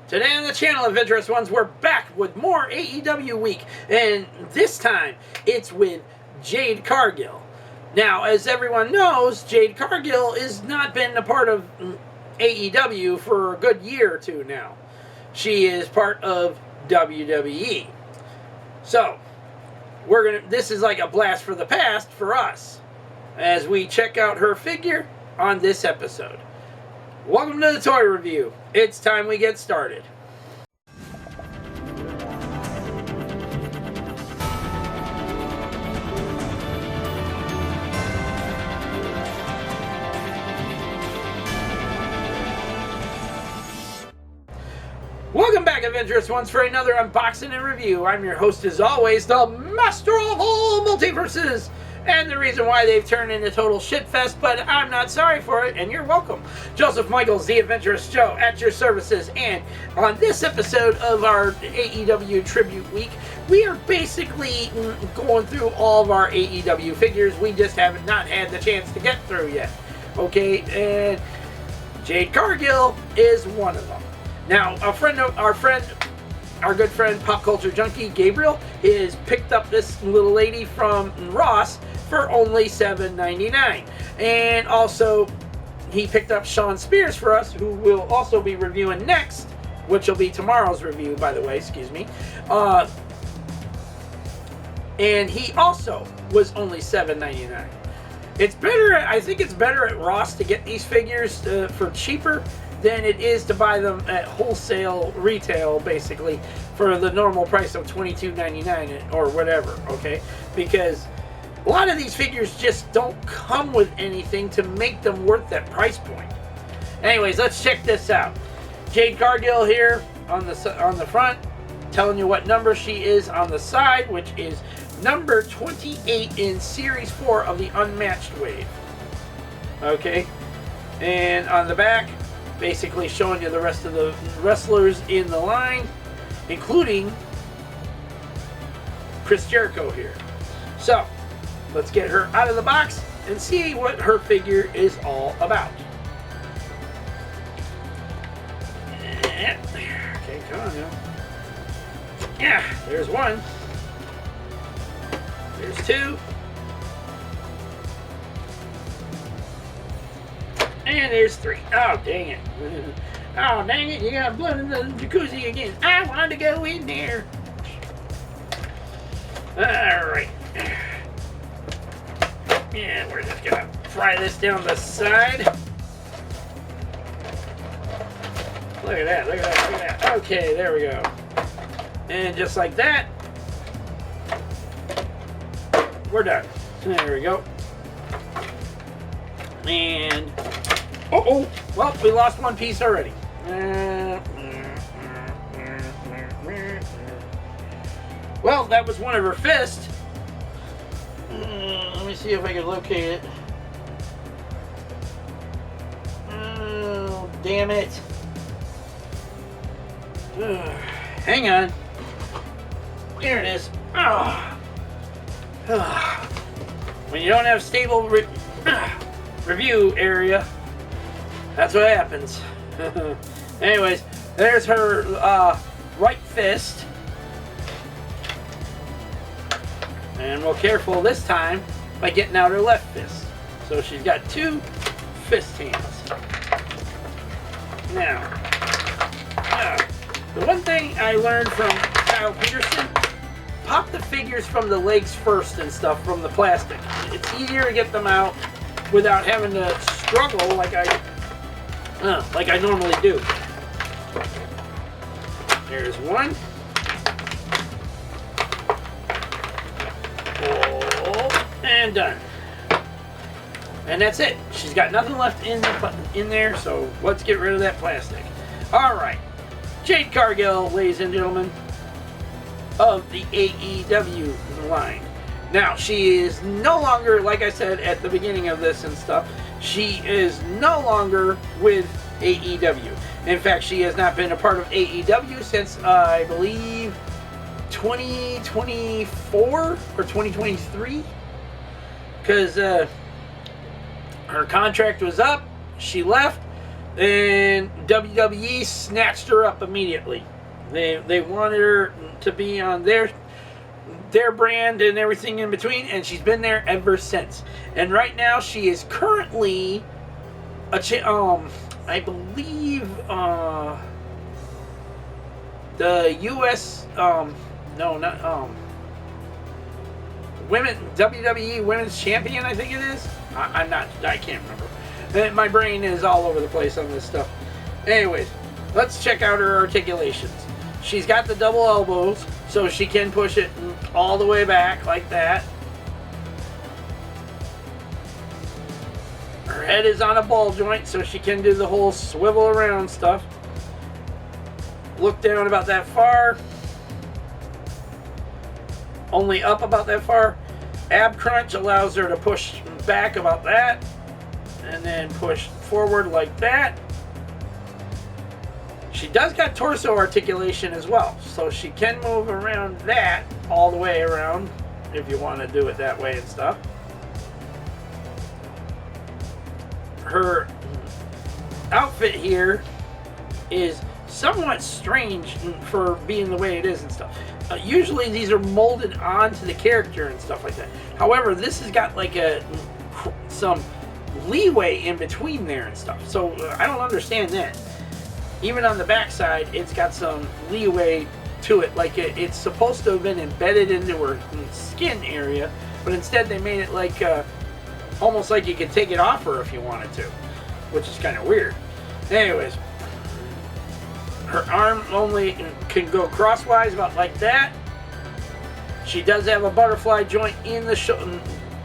Today on the channel, Adventurous Ones, we're back with more AEW week, and this time it's with Jade Cargill. Now, as everyone knows, Jade Cargill has not been a part of AEW for a good year or two now. She is part of WWE. So, this is like a blast for the past for us as we check out her figure on this episode. Welcome to the toy review. It's time we get started. Welcome back, Adventurous Ones, for another unboxing and review. I'm your host, as always, the master of all multiverses, and the reason why they've turned into total shitfest, but I'm not sorry for it, and you're welcome. Joseph Michaels, the Adventurous Joe, at your services, and on this episode of our AEW Tribute Week, we are basically going through all of our AEW figures. We just haven't not had the chance to get through yet, okay? And Jade Cargill is one of them. Now, our good friend, Pop Culture Junkie Gabriel, has picked up this little lady from Ross for only $7.99. And also, he picked up Sean Spears for us, who we'll also be reviewing next, which will be tomorrow's review, by the way, excuse me. And he also was only $7.99. It's better, I think it's better at Ross to get these figures for cheaper than it is to buy them at wholesale retail, basically, for the normal price of $22.99 or whatever, okay? Because a lot of these figures just don't come with anything to make them worth that price point. Anyways, let's check this out. Jade Cargill here on the front, telling you what number she is on the side, which is number 28 in Series 4 of the Unmatched wave. Okay? And on the back, basically showing you the rest of the wrestlers in the line, including Chris Jericho here. So, let's get her out of the box and see what her figure is all about. Okay, come on now. Yeah, there's one. There's two. And there's three. Oh, dang it. Oh, dang it. You got blood in the jacuzzi again. I want to go in there. Alright. Yeah, we're just going to fry this down the side. Look at that. Look at that. Look at that. Okay, there we go. And just like that, we're done. There we go. And oh, well, we lost one piece already. Well, that was one of her fists. Let me see if I can locate it. Oh, damn it. Hang on. There it is. When you don't have stable review area, that's what happens. Anyways, there's her right fist. And we're careful this time by getting out her left fist. So she's got two fist hands. Now, the one thing I learned from Kyle Peterson, pop the figures from the legs first and stuff from the plastic. It's easier to get them out without having to struggle like I normally do. There's one. Oh, and done. And that's it. She's got nothing left in there, so let's get rid of that plastic. Alright. Jade Cargill, ladies and gentlemen, of the AEW line. Now, she is no longer, like I said at the beginning of this and stuff, she is no longer with AEW. In fact, she has not been a part of AEW since, I believe, 2024 or 2023. Because her contract was up, she left, And WWE snatched her up immediately. They wanted her to be on their brand and everything in between, and she's been there ever since. And right now she is currently I believe the US no, not women WWE Women's Champion, I think it is. I can't remember. My brain is all over the place on this stuff. Anyways, let's check out her articulations. She's got the double elbows, so she can push it all the way back like that. Her head is on a ball joint, so she can do the whole swivel around stuff. Look down about that far. Only up about that far. Ab crunch allows her to push back about that, and then push forward like that. She does got torso articulation as well, so she can move around that all the way around if you want to do it that way and stuff. Her outfit here is somewhat strange for being the way it is and stuff. Usually these are molded onto the character and stuff like that. However, this has got like some leeway in between there and stuff. So I don't understand that. Even on the back side, it's got some leeway to it. Like it's supposed to have been embedded into her skin area, but instead they made it like almost like you could take it off her if you wanted to, which is kind of weird. Anyways, her arm only can go crosswise about like that. She does have a butterfly joint in the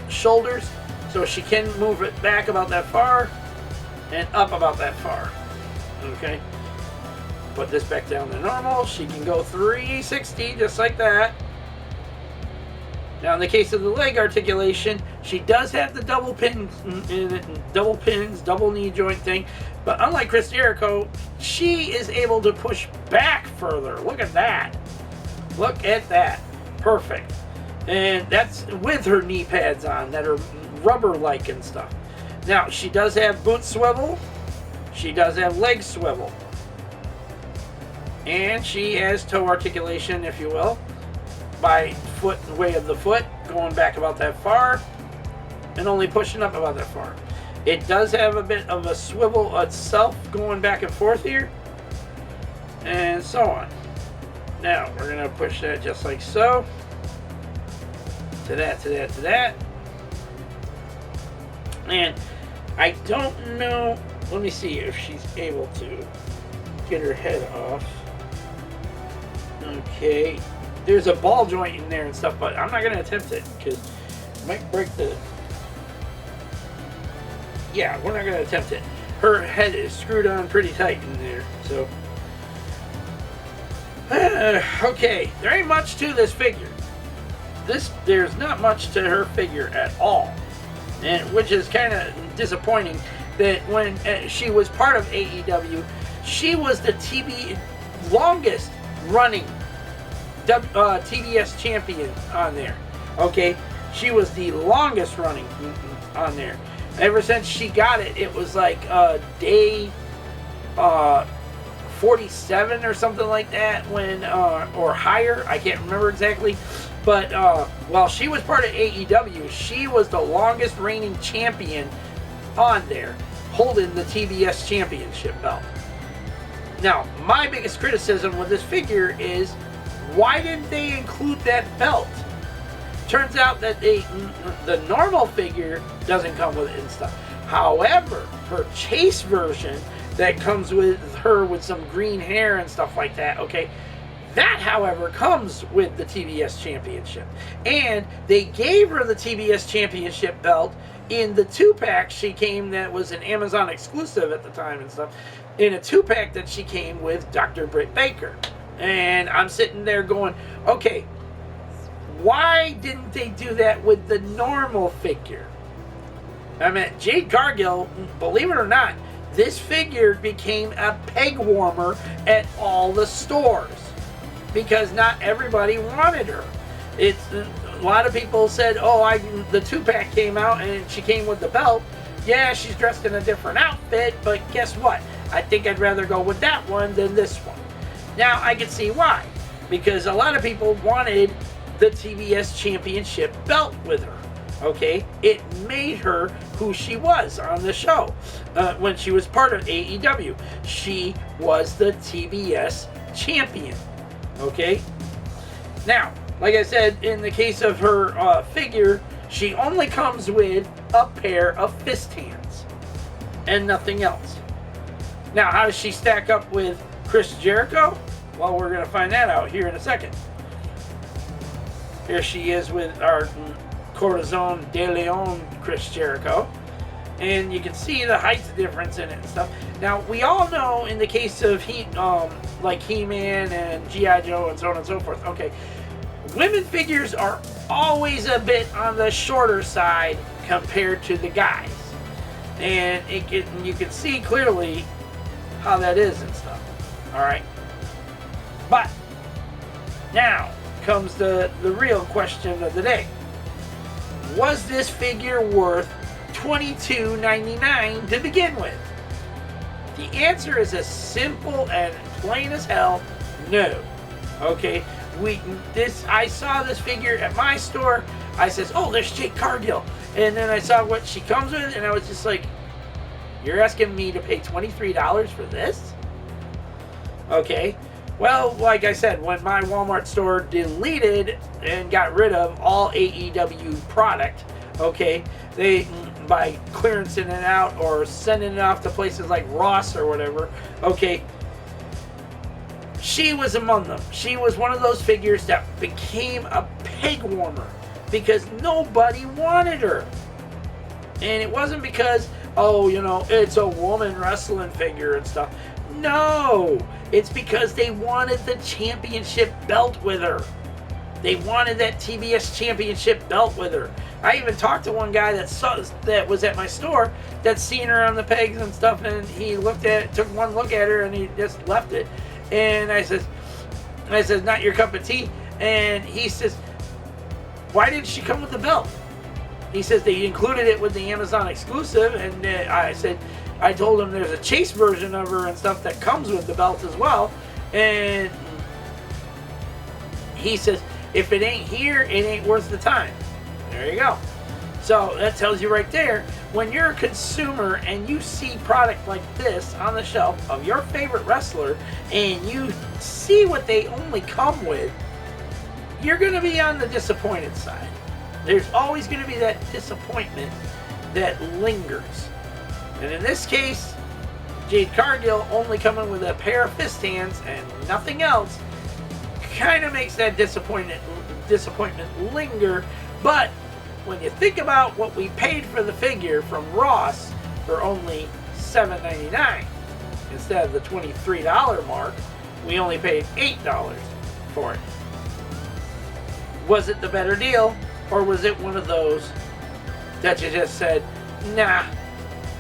shoulders, so she can move it back about that far and up about that far. Okay. Put this back down to normal. She can go 360 just like that. Now in the case of the leg articulation, she does have the double pins in it, double knee joint thing. But unlike Chris Jericho, she is able to push back further. Look at that. Look at that. Perfect. And that's with her knee pads on that are rubber-like and stuff. Now, she does have boot swivel. She does have leg swivel. And she has toe articulation, if you will, by foot way of the foot, going back about that far, and only pushing up about that far. It does have a bit of a swivel itself going back and forth here, and so on. Now, we're going to push that just like so. To that, to that, to that. And I don't know, let me see if she's able to get her head off. Okay, there's a ball joint in there and stuff, but I'm not going to attempt it because it might break the... Yeah, we're not going to attempt it. Her head is screwed on pretty tight in there, so... okay, there ain't much to this figure. There's not much to her figure at all, and which is kind of disappointing. That when she was part of AEW, she was the longest running TBS champion on there. Okay, she was the longest running on there. Ever since she got it, it was like day 47 or something like that, when or higher. I can't remember exactly. But while she was part of AEW, she was the longest reigning champion on there, holding the TBS championship belt. Now, my biggest criticism with this figure is, why didn't they include that belt? Turns out that the normal figure doesn't come with it and stuff. However, her chase version that comes with her with some green hair and stuff like that, okay, that, however, comes with the TBS Championship. And they gave her the TBS Championship belt in the 2-pack she came, that was an Amazon exclusive at the time and stuff, in a 2-pack that she came with Dr. Britt Baker. And I'm sitting there going, okay, why didn't they do that with the normal figure? I mean, Jade Cargill, believe it or not, this figure became a peg warmer at all the stores, because not everybody wanted her. A lot of people said, oh, the 2-pack came out and she came with the belt. Yeah, she's dressed in a different outfit, but guess what? I think I'd rather go with that one than this one. Now, I can see why. Because a lot of people wanted the TBS Championship belt with her. Okay? It made her who she was on the show. When she was part of AEW. She was the TBS champion. Okay? Now, like I said, in the case of her figure, she only comes with a pair of fist hands. And nothing else. Now, how does she stack up with Chris Jericho? Well, we're going to find that out here in a second. Here she is with our Corazon de Leon Chris Jericho. And you can see the height difference in it and stuff. Now, we all know in the case of like He-Man and G.I. Joe and so on and so forth, okay, women figures are always a bit on the shorter side compared to the guys. And you can see clearly how that is and stuff. Alright? But now comes the real question of the day. Was this figure worth $22.99 to begin with? The answer is as simple and plain as hell, no. Okay? I saw this figure at my store. I says, oh, there's Jade Cargill. And then I saw what she comes with, and I was just like, you're asking me to pay $23 for this? Okay. Well, like I said, when my Walmart store deleted and got rid of all AEW product, okay, they, by clearancing it out or sending it off to places like Ross or whatever, okay, she was among them. She was one of those figures that became a peg warmer because nobody wanted her. And it wasn't because, oh, you know, it's a woman wrestling figure and stuff. No, it's because they wanted the championship belt with her. They wanted that TBS championship belt with her. I even talked to one guy that was at my store that's seen her on the pegs and stuff, and he took one look at her, and he just left it. And I said, not your cup of tea. And he says, why didn't she come with the belt? He says they included it with the Amazon exclusive, and I told him there's a chase version of her and stuff that comes with the belt as well. And he says, if it ain't here, it ain't worth the time. There you go. So that tells you right there, when you're a consumer and you see product like this on the shelf of your favorite wrestler and you see what they only come with, you're going to be on the disappointed side. There's always going to be that disappointment that lingers. And in this case, Jade Cargill only coming with a pair of fist hands and nothing else kind of makes that disappointment linger. But when you think about what we paid for the figure from Ross for only $7.99 instead of the $23 mark, we only paid $8 for it. Was it the better deal, or was it one of those that you just said, nah,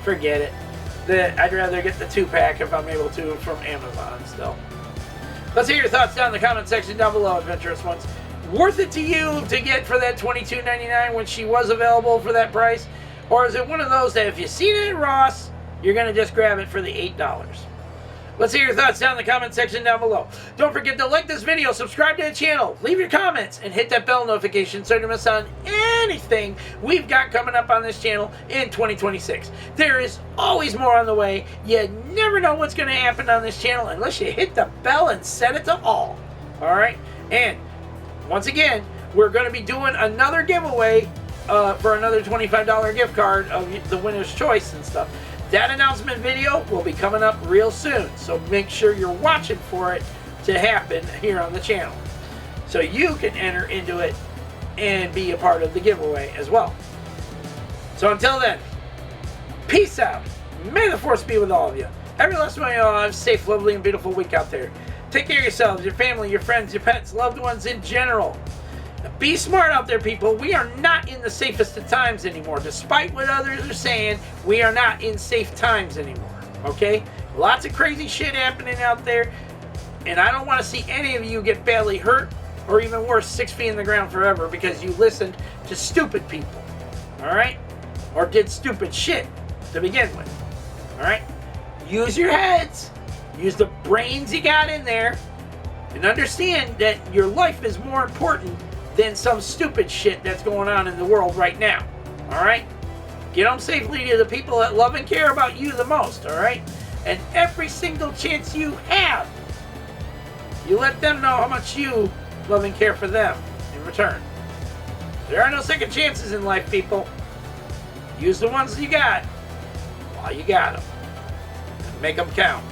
forget it? I'd rather get the 2-pack if I'm able to from Amazon still. Let's hear your thoughts down in the comment section down below, Adventurous Ones. Worth it to you to get for that $22.99 when she was available for that price? Or is it one of those that if you seen it at Ross, you're going to just grab it for the $8? Let's hear your thoughts down in the comment section down below. Don't forget to like this video, subscribe to the channel, leave your comments, and hit that bell notification so you don't miss on anything we've got coming up on this channel in 2026. There is always more on the way. You never know what's going to happen on this channel unless you hit the bell and set it to all. Alright? And once again, we're going to be doing another giveaway for another $25 gift card of the winner's choice and stuff. That announcement video will be coming up real soon, so make sure you're watching for it to happen here on the channel, so you can enter into it and be a part of the giveaway as well. So until then, peace out. May the force be with all of you. Every last one of you have a safe, lovely, and beautiful week out there. Take care of yourselves, your family, your friends, your pets, loved ones in general. Be smart out there, people. We are not in the safest of times anymore. Despite what others are saying, we are not in safe times anymore. Okay? Lots of crazy shit happening out there. And I don't want to see any of you get badly hurt, or even worse, 6 feet in the ground forever because you listened to stupid people. Alright? Or did stupid shit to begin with. Alright? use your heads, use the brains you got in there, and understand that your life is more important than some stupid shit that's going on in the world right now. Alright? Get home safely to the people that love and care about you the most, alright? And every single chance you have, you let them know how much you love and care for them in return. There are no second chances in life, people. Use the ones you got while you got them. And make them count.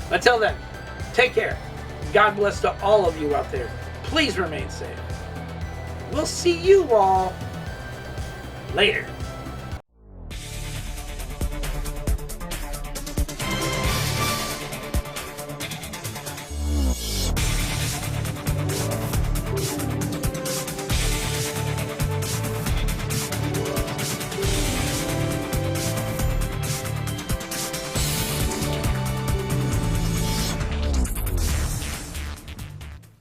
Until then, take care. God bless to all of you out there. Please remain safe. We'll see you all later.